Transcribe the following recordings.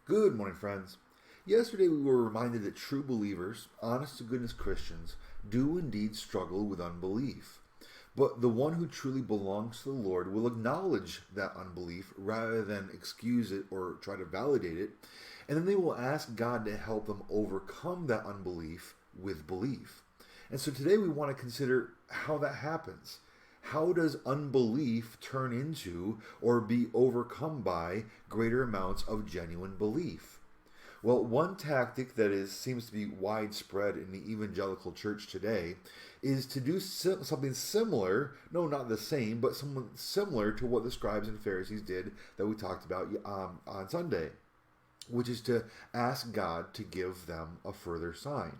Good morning, friends. Yesterday we were reminded that true believers, honest to goodness Christians, do indeed struggle with unbelief. But the one who truly belongs to the Lord will acknowledge that unbelief rather than excuse it or try to validate it, and then they will ask God to help them overcome that unbelief with belief. And so today we want to consider how that happens. How does unbelief turn into or be overcome by greater amounts of genuine belief? Well, one tactic that seems to be widespread in the evangelical church today is to do something similar, no, not the same, but something similar to what the scribes and Pharisees did that we talked about on Sunday, which is to ask God to give them a further sign.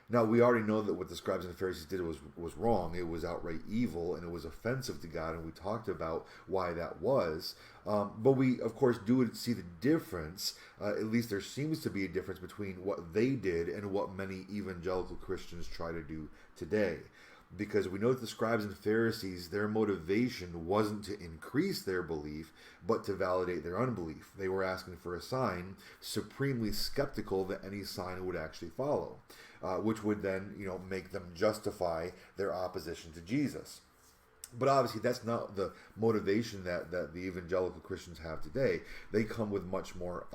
Now, we already know that what the scribes and the Pharisees did was wrong. It was outright evil, and it was offensive to God, and we talked about why that was. But we, of course, do see the difference. At least there seems to be a difference between what they did and what many evangelical Christians try to do today. Because we know that the scribes and Pharisees, their motivation wasn't to increase their belief, but to validate their unbelief. They were asking for a sign, supremely skeptical that any sign would actually follow, which would then, make them justify their opposition to Jesus. But obviously, that's not the motivation that the evangelical Christians have today. They come with a much more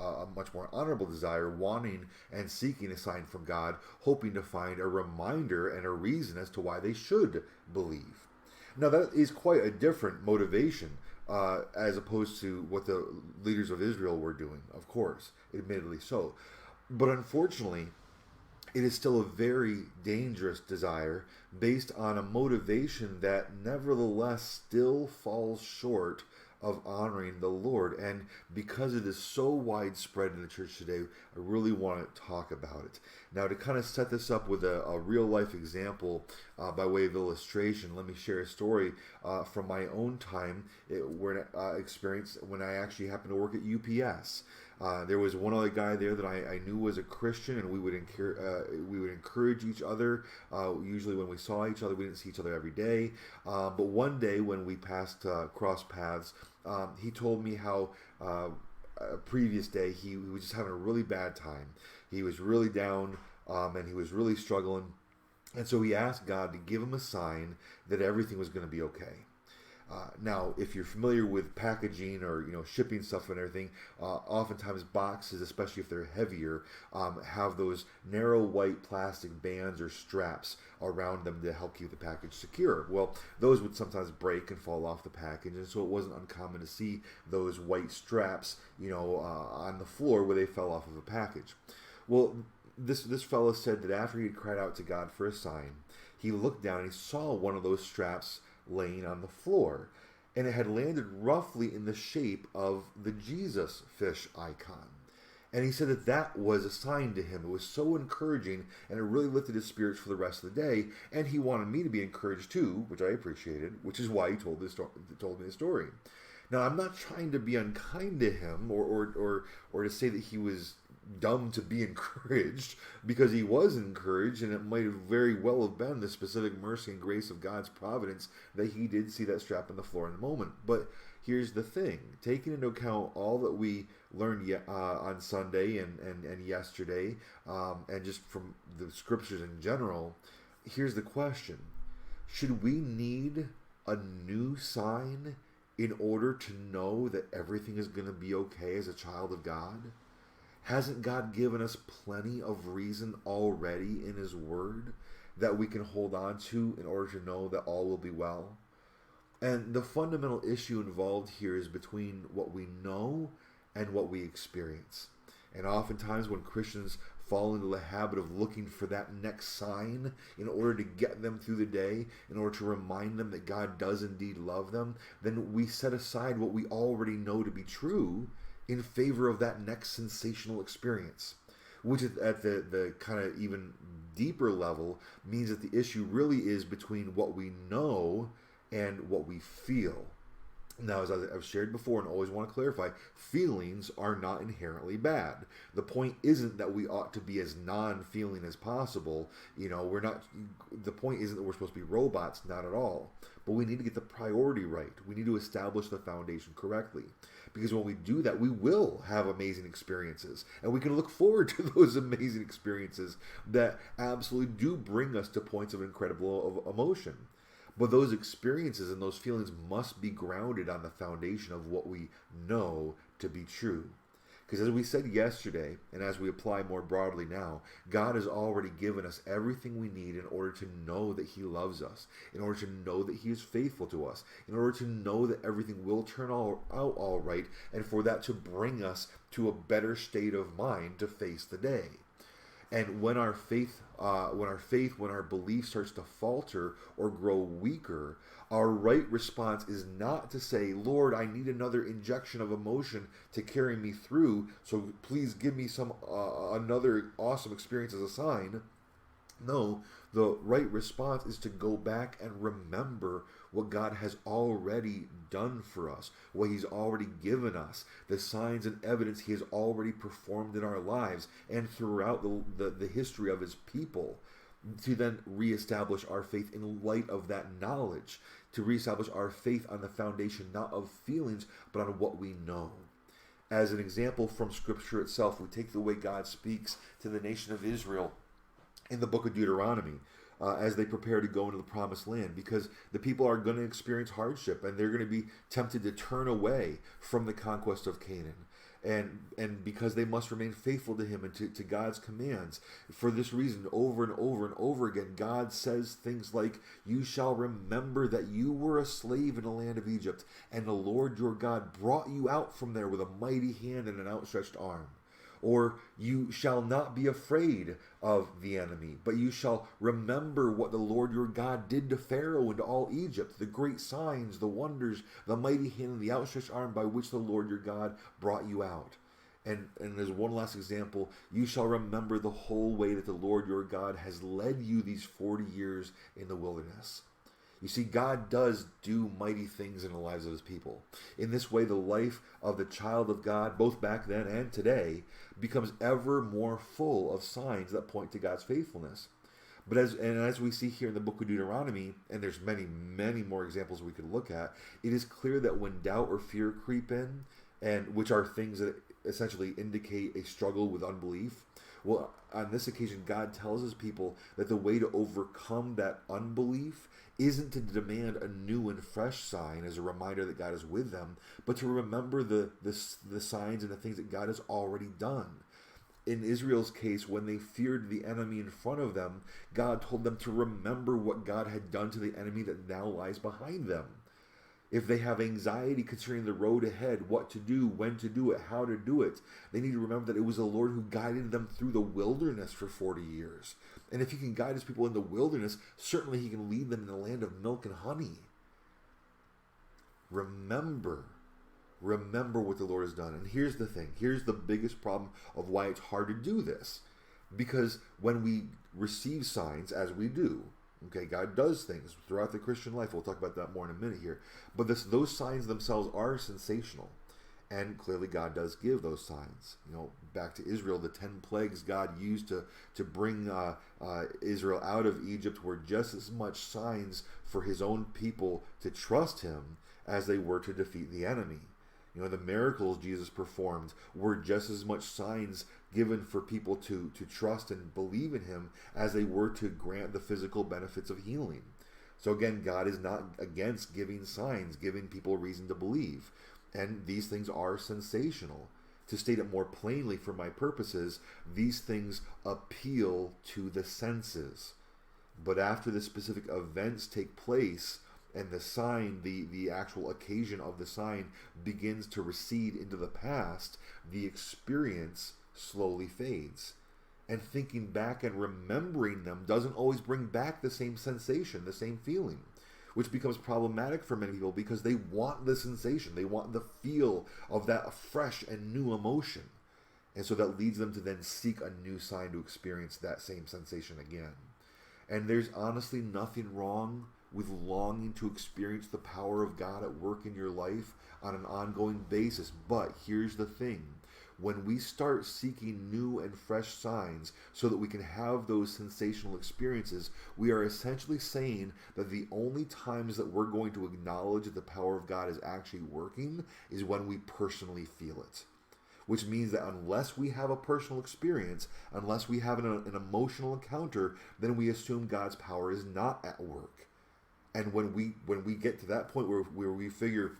honorable desire, wanting and seeking a sign from God, hoping to find a reminder and a reason as to why they should believe. Now, that is quite a different motivation as opposed to what the leaders of Israel were doing, of course, admittedly so. But unfortunately, it is still a very dangerous desire based on a motivation that nevertheless still falls short of honoring the Lord. And because it is so widespread in the church today, I really want to talk about it. Now, to kind of set this up with a real life example by way of illustration, let me share a story from my own time experience when I actually happened to work at UPS. There was one other guy there that I knew was a Christian, and we would encourage each other. Usually, when we saw each other, we didn't see each other every day. But one day, when we crossed paths, he told me how a previous day he was just having a really bad time. He was really down, and he was really struggling, and so he asked God to give him a sign that everything was going to be okay. Now, if you're familiar with packaging or shipping stuff and everything, oftentimes boxes, especially if they're heavier, have those narrow white plastic bands or straps around them to help keep the package secure. Well, those would sometimes break and fall off the package, and so it wasn't uncommon to see those white straps, on the floor where they fell off of a package. Well, this fellow said that after he had cried out to God for a sign, he looked down and he saw one of those straps laying on the floor, and it had landed roughly in the shape of the Jesus fish icon. And he said that was a sign to him. It was so encouraging, and it really lifted his spirits for the rest of the day, and he wanted me to be encouraged too, which I appreciated, which is why he told me the story. Now, I'm not trying to be unkind to him or to say that he was dumb to be encouraged, because he was encouraged, and it might have very well have been the specific mercy and grace of God's providence that he did see that strap on the floor in the moment. But here's the thing, taking into account all that we learned on Sunday and yesterday, and just from the scriptures in general, here's the question: should we need a new sign in order to know that everything is going to be okay as a child of God? Hasn't God given us plenty of reason already in His Word that we can hold on to in order to know that all will be well? And the fundamental issue involved here is between what we know and what we experience. And oftentimes when Christians fall into the habit of looking for that next sign in order to get them through the day, in order to remind them that God does indeed love them, then we set aside what we already know to be true in favor of that next sensational experience, which at the kind of even deeper level means that the issue really is between what we know and what we feel. Now, as I've shared before and always want to clarify, feelings are not inherently bad. The point isn't that we ought to be as non-feeling as possible. We're not. The point isn't that we're supposed to be robots. Not at all. But we need to get the priority right. We need to establish the foundation correctly. Because when we do that, we will have amazing experiences. And we can look forward to those amazing experiences that absolutely do bring us to points of incredible emotion. But those experiences and those feelings must be grounded on the foundation of what we know to be true. Because as we said yesterday, and as we apply more broadly now, God has already given us everything we need in order to know that He loves us, in order to know that He is faithful to us, in order to know that everything will turn out all right, and for that to bring us to a better state of mind to face the day. And when our belief starts to falter or grow weaker, our right response is not to say, Lord, I need another injection of emotion to carry me through, so please give me some another awesome experience as a sign. No, the right response is to go back and remember what God has already done for us, what He's already given us, the signs and evidence He has already performed in our lives and throughout the history of His people, to then reestablish our faith in light of that knowledge, to reestablish our faith on the foundation not of feelings, but on what we know. As an example from Scripture itself, we take the way God speaks to the nation of Israel in the book of Deuteronomy as they prepare to go into the promised land, because the people are going to experience hardship and they're going to be tempted to turn away from the conquest of Canaan. And because they must remain faithful to Him and to God's commands. For this reason, over and over and over again, God says things like, you shall remember that you were a slave in the land of Egypt, and the Lord your God brought you out from there with a mighty hand and an outstretched arm. Or you shall not be afraid of the enemy, but you shall remember what the Lord your God did to Pharaoh and to all Egypt, the great signs, the wonders, the mighty hand, and the outstretched arm by which the Lord your God brought you out. And there's one last example. You shall remember the whole way that the Lord your God has led you these 40 years in the wilderness. You see, God does do mighty things in the lives of His people. In this way, the life of the child of God, both back then and today, becomes ever more full of signs that point to God's faithfulness. But as we see here in the book of Deuteronomy, and there's many, many more examples we could look at, it is clear that when doubt or fear creep in, and which are things that essentially indicate a struggle with unbelief, well, on this occasion, God tells His people that the way to overcome that unbelief isn't to demand a new and fresh sign as a reminder that God is with them, but to remember the signs and the things that God has already done. In Israel's case, when they feared the enemy in front of them, God told them to remember what God had done to the enemy that now lies behind them. If they have anxiety concerning the road ahead, what to do, when to do it, how to do it, they need to remember that it was the Lord who guided them through the wilderness for 40 years. And if He can guide His people in the wilderness, certainly He can lead them in the land of milk and honey. Remember what the Lord has done. And here's the thing. Here's the biggest problem of why it's hard to do this. Because when we receive signs, as we do, okay, God does things throughout the Christian life. We'll talk about that more in a minute here. But those signs themselves are sensational. And clearly God does give those signs. Back to Israel, the 10 plagues God used to bring Israel out of Egypt were just as much signs for His own people to trust Him as they were to defeat the enemy. The miracles Jesus performed were just as much signs given for people to trust and believe in Him as they were to grant the physical benefits of healing. So again, God is not against giving signs, giving people reason to believe. And these things are sensational. To state it more plainly for my purposes, these things appeal to the senses. But after the specific events take place, and the sign, the actual occasion of the sign begins to recede into the past, the experience slowly fades. And thinking back and remembering them doesn't always bring back the same sensation, the same feeling, which becomes problematic for many people because they want the sensation, they want the feel of that fresh and new emotion. And so that leads them to then seek a new sign to experience that same sensation again. And there's honestly nothing wrong with longing to experience the power of God at work in your life on an ongoing basis. But here's the thing. When we start seeking new and fresh signs so that we can have those sensational experiences, we are essentially saying that the only times that we're going to acknowledge that the power of God is actually working is when we personally feel it. Which means that unless we have a personal experience, unless we have an emotional encounter, then we assume God's power is not at work. And when we get to that point where we figure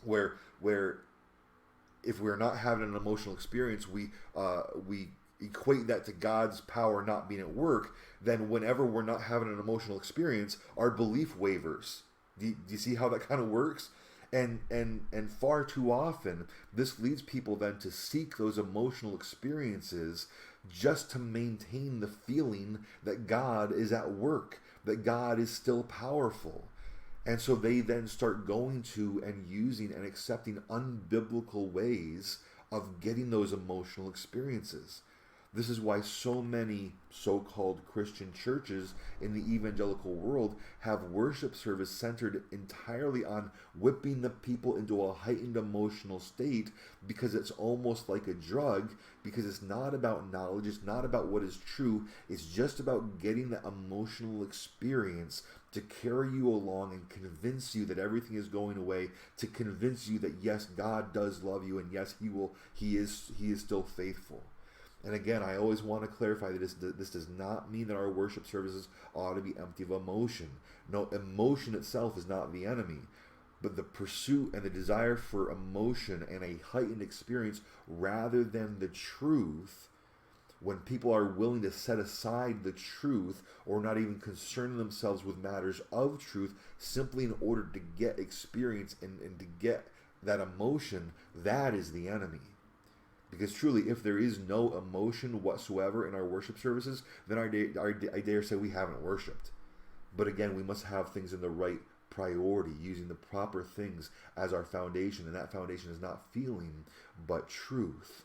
where if we're not having an emotional experience, we equate that to God's power not being at work, then whenever we're not having an emotional experience, our belief wavers. Do you see how that kind of works? And far too often, this leads people then to seek those emotional experiences just to maintain the feeling that God is at work, that God is still powerful. And so they then start going to and using and accepting unbiblical ways of getting those emotional experiences. This is why so many so-called Christian churches in the evangelical world have worship service centered entirely on whipping the people into a heightened emotional state, because it's almost like a drug, because it's not about knowledge, it's not about what is true, it's just about getting the emotional experience to carry you along and convince you that everything is going away, to convince you that yes, God does love you, and yes, he is still faithful. And again, I always want to clarify that this does not mean that our worship services ought to be empty of emotion. No, emotion itself is not the enemy, but the pursuit and the desire for emotion and a heightened experience rather than the truth. When people are willing to set aside the truth or not even concern themselves with matters of truth simply in order to get experience and to get that emotion, that is the enemy. Because truly, if there is no emotion whatsoever in our worship services, then I dare say we haven't worshiped. But again, we must have things in the right priority, using the proper things as our foundation. And that foundation is not feeling, but truth.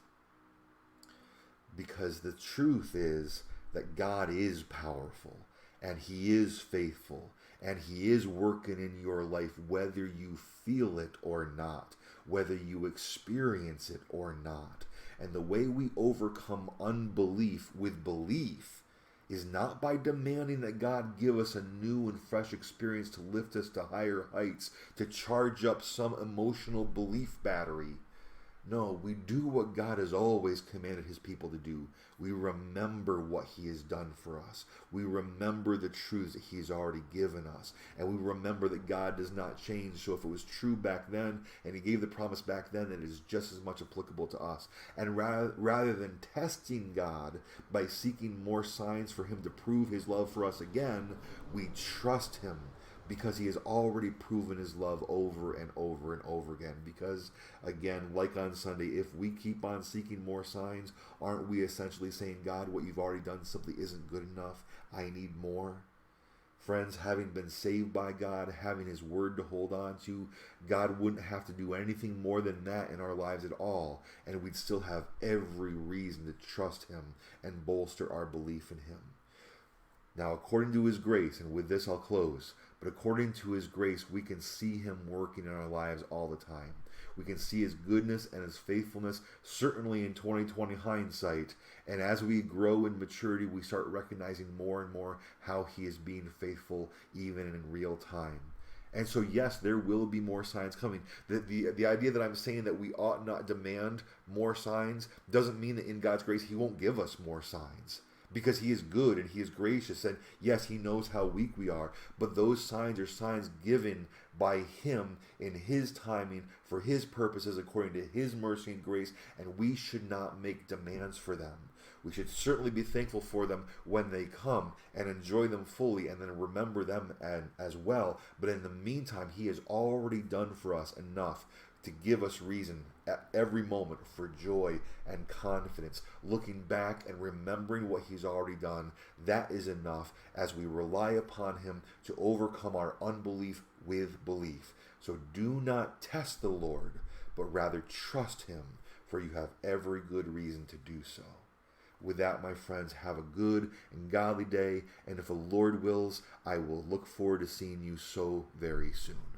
Because the truth is that God is powerful, and He is faithful, and He is working in your life whether you feel it or not, whether you experience it or not. And the way we overcome unbelief with belief is not by demanding that God give us a new and fresh experience to lift us to higher heights, to charge up some emotional belief battery. No, we do what God has always commanded His people to do. We remember what He has done for us. We remember the truths that He has already given us. And we remember that God does not change. So if it was true back then, and He gave the promise back then, then it is just as much applicable to us. And rather than testing God by seeking more signs for Him to prove His love for us again, we trust Him, because He has already proven His love over and over and over again. Because, again, like on Sunday, if we keep on seeking more signs, aren't we essentially saying, God, what you've already done simply isn't good enough? I need more. Friends, having been saved by God, having His word to hold on to, God wouldn't have to do anything more than that in our lives at all, and we'd still have every reason to trust Him and bolster our belief in Him. Now, according to His grace, and with this I'll close, but according to His grace, we can see Him working in our lives all the time. We can see His goodness and His faithfulness, certainly in 2020 hindsight. And as we grow in maturity, we start recognizing more and more how He is being faithful even in real time. And so, yes, there will be more signs coming. The idea that I'm saying that we ought not demand more signs doesn't mean that in God's grace He won't give us more signs. Because He is good and He is gracious, and yes, He knows how weak we are, but those signs are signs given by Him in His timing for His purposes according to His mercy and grace, and we should not make demands for them. We should certainly be thankful for them when they come and enjoy them fully and then remember them as well. But in the meantime, He has already done for us enough to give us reason at every moment for joy and confidence. Looking back and remembering what He's already done, that is enough as we rely upon Him to overcome our unbelief with belief. So do not test the Lord, but rather trust Him, for you have every good reason to do so. With that, my friends, have a good and godly day, and if the Lord wills, I will look forward to seeing you so very soon.